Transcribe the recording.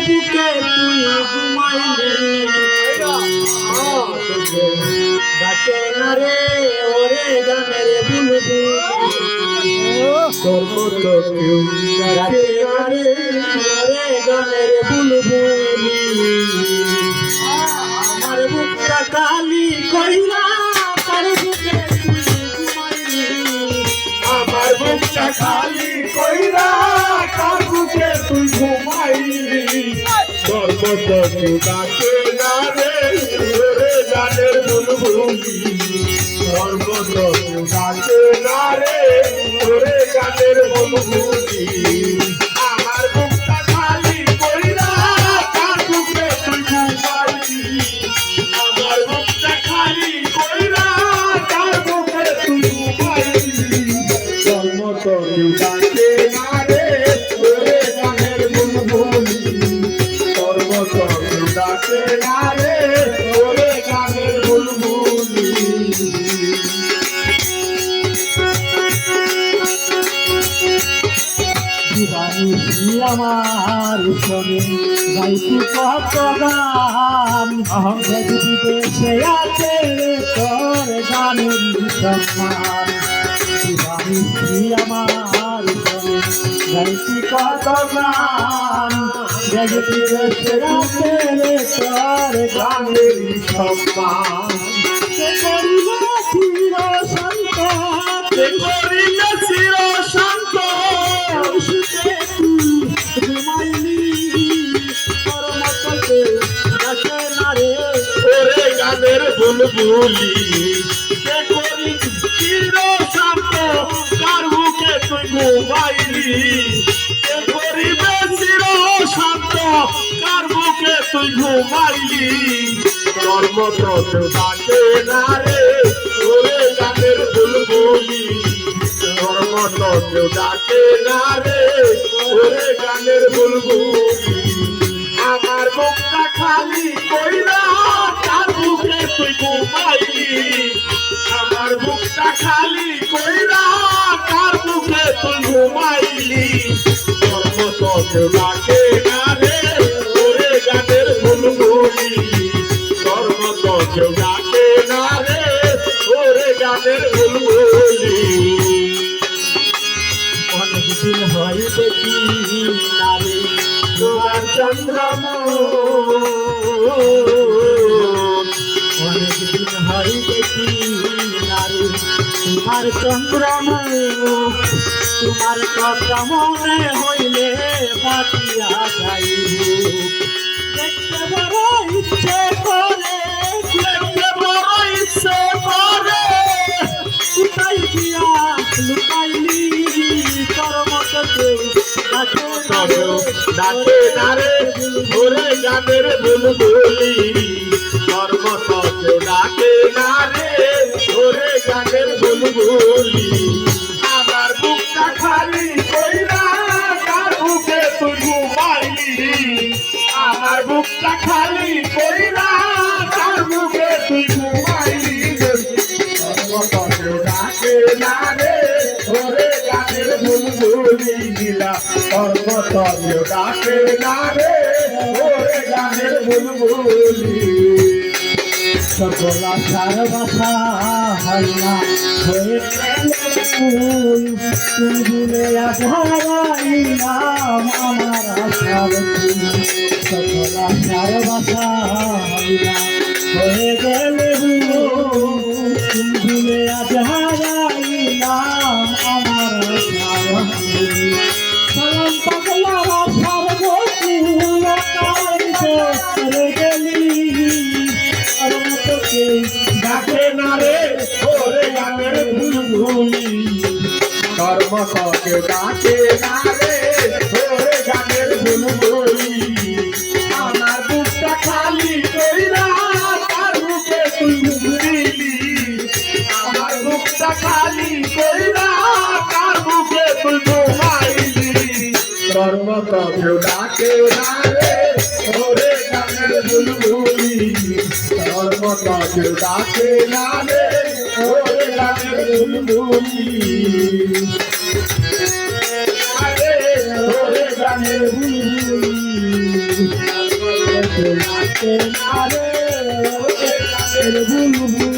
বুকে তুই ঘুমাইলি ডাকে না রে ওরে গানের বুলবুল তোর মতো কেউ ডাকে না রে ওরে গানের বুলবুল আমার বুকটা কালি কইরা তার বুকে তুই ঘুমাইলি আমার বুকটা খালি কইরা তার বুকে তুই ঘুমাইলি তোর মতো কেউ ডাকে না রে ওরে গানের বুলবুলি তোর মতো কেউ ডাকে না রে ওরে গানের বুলবুলি আমার বুকটা খালি কইরা তার বুকে তুই ঘুমাইলি আমার বুকটা খালি কইরা তার বুকে তুই ঘুমাইলি তোর মতো কেউ ডাকে না রে ওরে গানের বুলবুলি তোর মতো কেউ ডাকে না রে ওরে গানের বুলবুলি দিবানিশি আমার সঙ্গে গাইছি কত গান বিদেশে আছে তোর গানের সম্মান দিবানিশি আমার সঙ্গে গাইছি কত গান বিদেশে আছে তোর গানের সম্মান চির শান্ত করিলে চির শান্ত ওরে গানের বুলবুলি কে করি চির শান্ত কার বুকে তুই ঘুমাইলি কে করিবে চির শান্ত কার বুকে তুই ঘুমাইলি তোর মতো কেউ ডাকে না রে ওরে গানের বুলবুলি তোর মতো কেউ ডাকে না রে ওরে গানের বুলবুলি আমার বুকটা খালি কইরা তার বুকে তুই ঘুমাইলি আমার বুকটা খালি কইরা তার বুকে তুই ঘুমাইলি তোর মতো কেউ ডাকে না রে ওরে গানের বুলবুলি তোর মতো কেউ ডাকে না রে ওরে গানের বুলবুলি অনেকদিন হয় দেখি নারে তোমার চন্দ্রম অনেকদিন হয় দেখি নারে তোমার চন্দ্রম তোমার কথা মনে হইলে বাঁচিয়া যাইব দেখতে বড় ইচ্ছে করে দেখতে বড় ইচ্ছে করে কোথায় গিয়া লুকাইলি তোর মতো কেউ ডাকে না রে ওরে গানের বুলবুলি তোর মতো কেউ ডাকে না রে ওরে গানের বুলবুলি আমার বুকটা খালি কইরা কার বুকে তুই ঘুমাইলি আমার বুকটা খালি কইরা কার বুকে তুই ঘুমাইলি তোর মতো কেউ ডাকে না রে ওরে গানের বুলবুলি নীলা তোর মতো কেউ ডাকে না রে ওরে গানের বুলবুলি সকল আশার বাসা হয় না হয়ে ফুল তুই ভুলে হারাইলাম আমার আশার ফুল সকল আশার বাসা হয় না হয়ে গেলে তুই ভুলে হারাইলাম আমার আশার ফুল সালাম পাগলা আশার বকুল কাইতে গেলি ডাকে না রে ওরে গানের বুলবুলি তোর মতো কেউ ডাকে না রে ওরে গানের বুলবুলি আমার বুকটা খালি কইরা তার বুকে তুই ঘুরিলি আমার বুকটা খালি কইরা তার বুকে তুই ঘুমাইলি তোর মতো কেউ ডাকে না রে ওরে গানের বুলবুলি তোর মতো কেউ ডাকে না রে ওরে গানের বুলবুলি ওরে গানের বুলবুলি ডাকে না রে ওরে গানের বুলবুলি